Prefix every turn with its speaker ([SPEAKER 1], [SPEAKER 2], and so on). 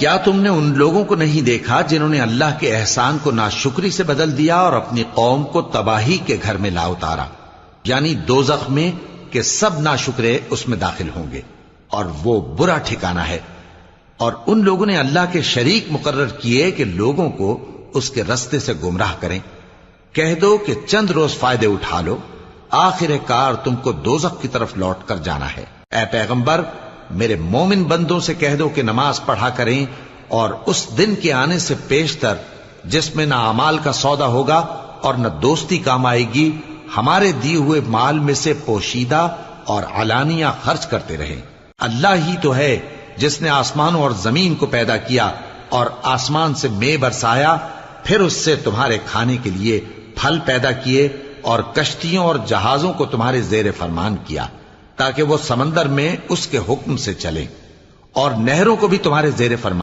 [SPEAKER 1] کیا تم نے ان لوگوں کو نہیں دیکھا جنہوں نے اللہ کے احسان کو ناشکری سے بدل دیا اور اپنی قوم کو تباہی کے گھر میں لا اتارا، یعنی دوزخ میں، کہ سب ناشکرے اس میں داخل ہوں گے اور وہ برا ٹھکانہ ہے۔ اور ان لوگوں نے اللہ کے شریک مقرر کیے کہ لوگوں کو اس کے رستے سے گمراہ کریں۔ کہہ دو کہ چند روز فائدے اٹھا لو، آخر کار تم کو دوزخ کی طرف لوٹ کر جانا ہے۔ اے پیغمبر، میرے مومن بندوں سے کہہ دو کہ نماز پڑھا کریں، اور اس دن کے آنے سے پیشتر جس میں نہ اعمال کا سودا ہوگا اور نہ دوستی کام آئے گی، ہمارے دیے ہوئے مال میں سے پوشیدہ اور علانیہ خرچ کرتے رہیں۔ اللہ ہی تو ہے جس نے آسمانوں اور زمین کو پیدا کیا اور آسمان سے مے برسایا، پھر اس سے تمہارے کھانے کے لیے پھل پیدا کیے اور کشتیوں اور جہازوں کو تمہارے زیر فرمان کیا تاکہ وہ سمندر میں اس کے حکم سے چلیں، اور نہروں کو بھی تمہارے زیر فرمان